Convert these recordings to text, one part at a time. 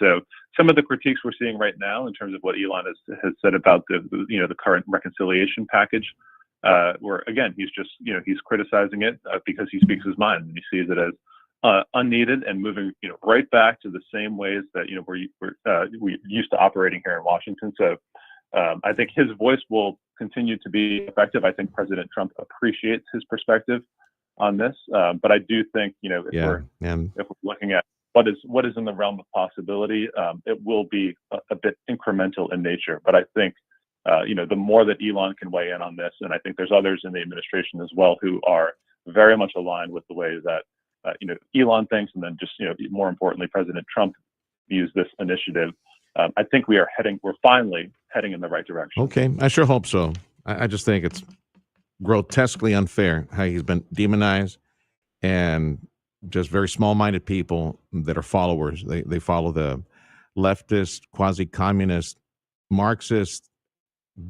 So some of the critiques we're seeing right now in terms of what Elon has said about the current reconciliation package, where again he's criticizing it because he speaks his mind and he sees it as unneeded and moving right back to the same ways that we used to operating here in Washington. So I think his voice will continue to be effective. I think President Trump appreciates his perspective on this, but I do think if we're looking at what is in the realm of possibility, it will be a bit incremental in nature. But I think the more that Elon can weigh in on this, and I think there's others in the administration as well who are very much aligned with the way that Elon thinks, and then just more importantly, President Trump views this initiative. I think we're finally heading in the right direction. Okay, I sure hope so. I just think it's grotesquely unfair how he's been demonized, and just very small-minded people that are followers. They follow the leftist, quasi-communist, Marxist,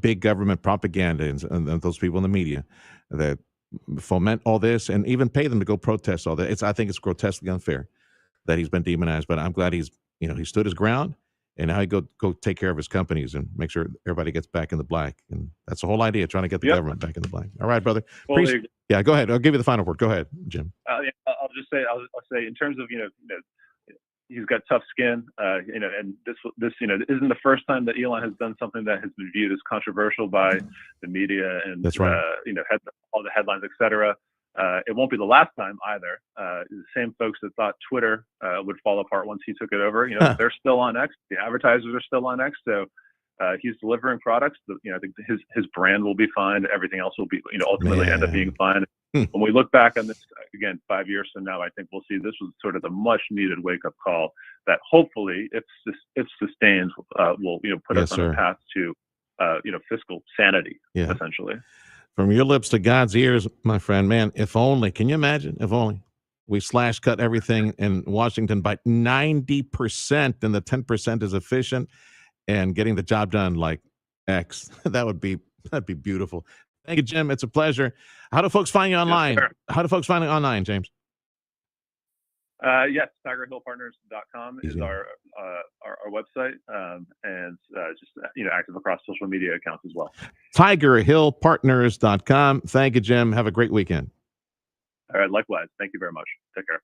big government propaganda, and those people in the media that foment all this and even pay them to go protest all that. I think it's grotesquely unfair that he's been demonized, but I'm glad he stood his ground, and now he go take care of his companies and make sure everybody gets back in the black. And that's the whole idea, trying to get the government back in the black. All right, brother. Yeah, go ahead. I'll give you the final word. Go ahead, Jim. I'll say in terms of he's got tough skin, and this isn't the first time that Elon has done something that has been viewed as controversial by the media and that's right. All the headlines, etc. It won't be the last time either. The same folks that thought Twitter would fall apart once he took it over, they're still on X. The advertisers are still on X. So he's delivering products. I think his brand will be fine. Everything else will be, ultimately end up being fine. When we look back on this again 5 years from now, I think we'll see this was sort of the much needed wake up call that hopefully, if sustained, will put us on a path to fiscal sanity, essentially. From your lips to God's ears, my friend, man, if only, can you imagine? If only we cut everything in Washington by 90% and the 10% is efficient and getting the job done like X. That'd be beautiful. Thank you, Jim. It's a pleasure. How do folks find you online? Yes, How do folks find you online, James? Yes, TigerHillPartners.com is our website, and just active across social media accounts as well. TigerHillPartners.com. Thank you, Jim. Have a great weekend. All right, likewise. Thank you very much. Take care.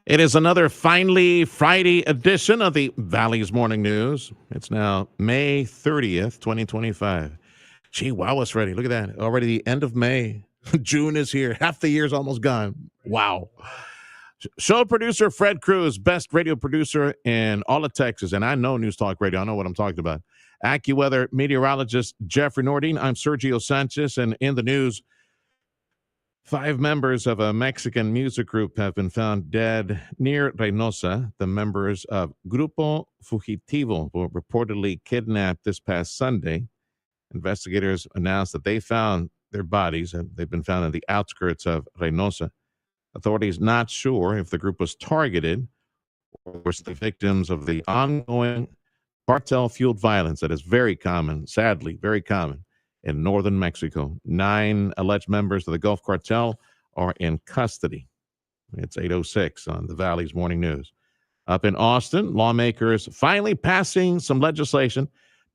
It is another finally Friday edition of the Valley's Morning News. It's now May 30th, 2025. Gee, wow, it's ready. Look at that. Already the end of May. June is here. Half the year's almost gone. Wow. Show producer Fred Cruz, best radio producer in all of Texas. And I know News Talk Radio. I know what I'm talking about. AccuWeather meteorologist Jeffrey Nordine. I'm Sergio Sanchez. And in the news, 5 members of a Mexican music group have been found dead near Reynosa. The members of Grupo Fugitivo were reportedly kidnapped this past Sunday. Investigators announced that they found their bodies, and they've been found in the outskirts of Reynosa. Authorities not sure if the group was targeted or was the victims of the ongoing cartel-fueled violence that is very common, sadly, very common in northern Mexico. 9 alleged members of the Gulf Cartel are in custody. It's 8:06 on the Valley's Morning News. Up in Austin, lawmakers finally passing some legislation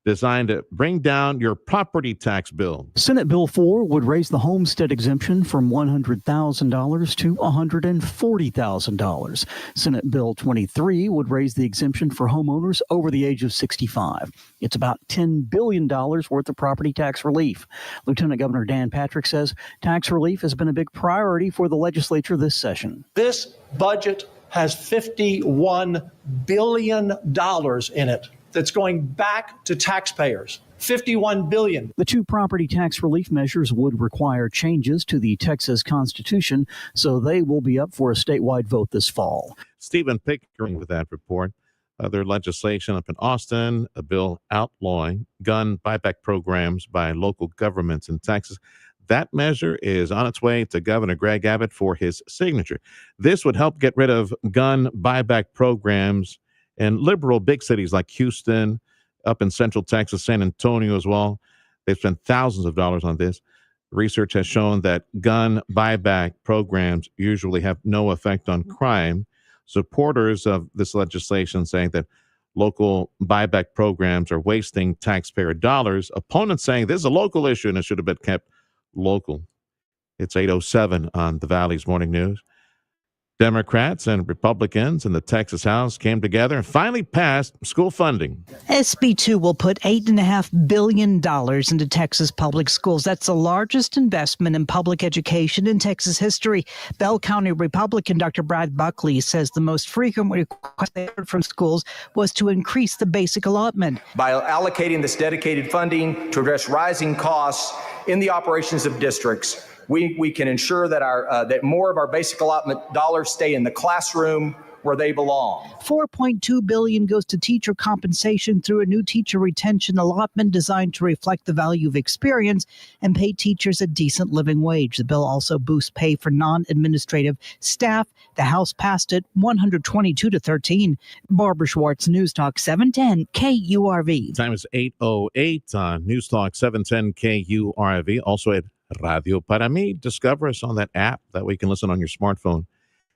designed to bring down your property tax bill. Senate Bill 4 would raise the homestead exemption from $100,000 to $140,000. Senate Bill 23 would raise the exemption for homeowners over the age of 65. It's about $10 billion worth of property tax relief. Lieutenant Governor Dan Patrick says tax relief has been a big priority for the legislature this session. This budget has $51 billion in it that's going back to taxpayers. $51 billion. The two property tax relief measures would require changes to the Texas Constitution, so they will be up for a statewide vote this fall. Stephen Pickering with that report. Other legislation up in Austin, a bill outlawing gun buyback programs by local governments in Texas. That measure is on its way to Governor Greg Abbott for his signature. This would help get rid of gun buyback programs in liberal big cities like Houston, up in Central Texas, San Antonio as well. They've spent thousands of dollars on this. Research has shown that gun buyback programs usually have no effect on crime. Supporters of this legislation saying that local buyback programs are wasting taxpayer dollars. Opponents saying this is a local issue and it should have been kept local. It's 8:07 on the Valley's Morning News. Democrats and Republicans in the Texas House came together and finally passed school funding. SB 2 will put $8.5 billion into Texas public schools. That's the largest investment in public education in Texas history. Bell County Republican Dr. Brad Buckley says the most frequent request they heard from schools was to increase the basic allotment. By allocating this dedicated funding to address rising costs in the operations of districts, we can ensure that that more of our basic allotment dollars stay in the classroom where they belong. $4.2 billion goes to teacher compensation through a new teacher retention allotment designed to reflect the value of experience and pay teachers a decent living wage. The bill also boosts pay for non-administrative staff. The House passed it 122-13. Barbara Schwartz, News Talk 710 KURV. Time is 8:08 on News Talk 710 KURV. Also at Radio Para Mí. Discover us on that app that we can listen on your smartphone.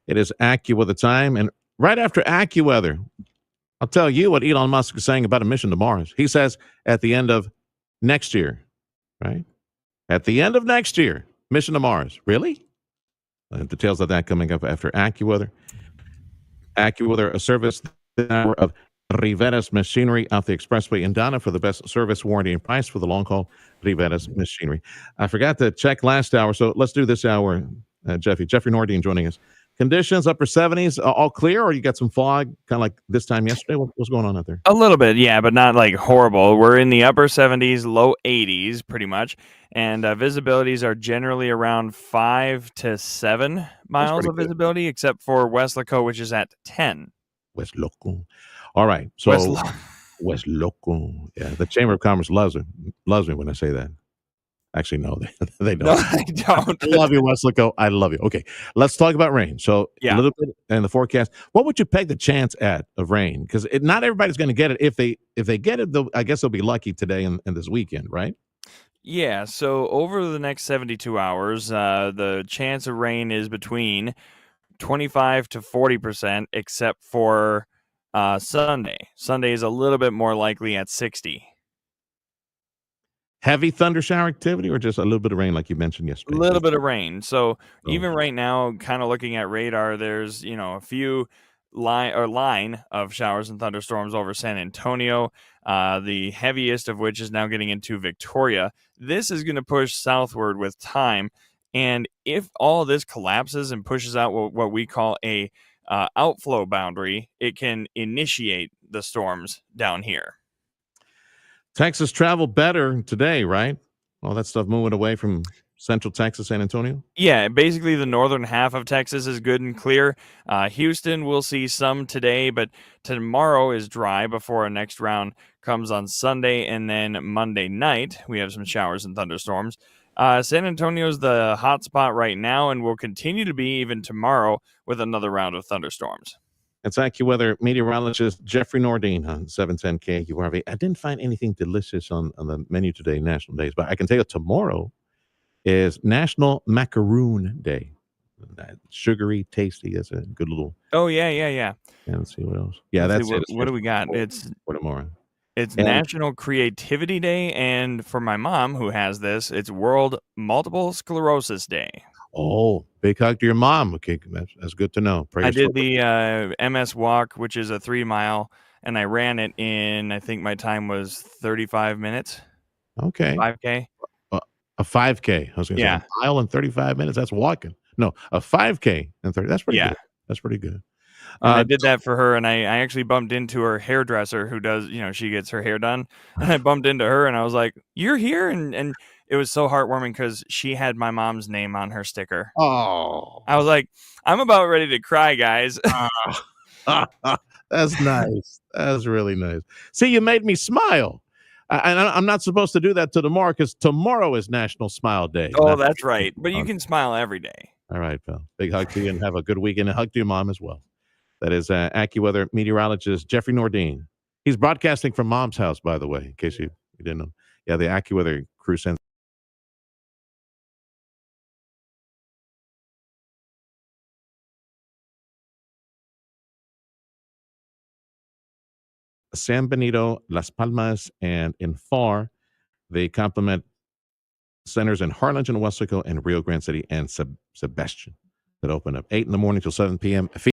It is AccuWeather time. And right after AccuWeather, I'll tell you what Elon Musk is saying about a mission to Mars. He says at the end of next year, right? At the end of next year, mission to Mars. Really? Details of that coming up after AccuWeather. AccuWeather, a service of Rivera's Machinery off the expressway in Donna for the best service, warranty, and price for the long haul. Rivera's Machinery. I forgot to check last hour, so let's do this hour. Jeffrey Nordine joining us. Conditions, upper 70s, all clear, or you got some fog, kind of like this time yesterday? What's going on out there? A little bit, yeah, but not like horrible. We're in the upper 70s, low 80s, pretty much, and visibilities are generally around 5 to 7 miles of visibility, except for West Laco, which is at 10. West Loco. All right, so West Loco. Yeah, the Chamber of Commerce loves me when I say that. Actually, no, they don't. No, I don't. I love you, West Laco. I love you. Okay, let's talk about rain. So a little bit in the forecast. What would you peg the chance at of rain? Because not everybody's going to get it. If they get it, I guess they'll be lucky today and this weekend, right? Yeah, so over the next 72 hours, the chance of rain is between 25 to 40%, except for Sunday. Sunday is a little bit more likely at 60. Heavy thunder shower activity or just a little bit of rain like you mentioned yesterday? A little bit of rain. So even right now, kind of looking at radar, there's, a few line of showers and thunderstorms over San Antonio, the heaviest of which is now getting into Victoria. This is going to push southward with time. And if all this collapses and pushes out what we call a outflow boundary, it can initiate the storms down here. Texas travel better today, right? All that stuff moving away from Central Texas, San Antonio? Yeah, basically the northern half of Texas is good and clear. Houston, we'll see some today, but tomorrow is dry before our next round comes on Sunday, and then Monday night we have some showers and thunderstorms. San Antonio's the hot spot right now and will continue to be even tomorrow with another round of thunderstorms. It's AccuWeather meteorologist Jeffrey Nordine on 710 KURV. I didn't find anything delicious on the menu today, National Days, but I can tell you tomorrow is National Macaroon Day. Sugary, tasty. That's a good little. Oh, yeah. Yeah, let's see what else. Yeah, that's it. What do we got? It's for tomorrow. It's And National Creativity Day, and for my mom, who has this, it's World Multiple Sclerosis Day. oh, big hug to your mom. Okay, that's good to know. I did the MS Walk, which is a 3 mile, and I ran it in, I think my time was 35 minutes, Okay, 5K. a 5K. I was going to say Yeah. a mile in 35 minutes. That's walking. No, a 5K in 30. That's pretty Yeah. good. That's pretty good. And I did that for her, and I actually bumped into her hairdresser who does, she gets her hair done. And I bumped into her, and I was like, "You're here?" And it was so heartwarming because she had my mom's name on her sticker. Oh, I was like, I'm about ready to cry, guys. that's nice. That's really nice. See, you made me smile. And I'm not supposed to do that to tomorrow because tomorrow is National Smile Day. Oh, that's right. But you can smile every day. All right, pal. Big hug to you and have a good weekend. And hug to your mom as well. That is AccuWeather meteorologist Jeffrey Nordine. He's broadcasting from Mom's house, by the way, in case you didn't know. Yeah, the AccuWeather crew sends San Benito, Las Palmas, and in FAR. They complement centers in Harlingen, Weslaco, and Rio Grande City and Sebastian that open up 8 in the morning till 7 p.m.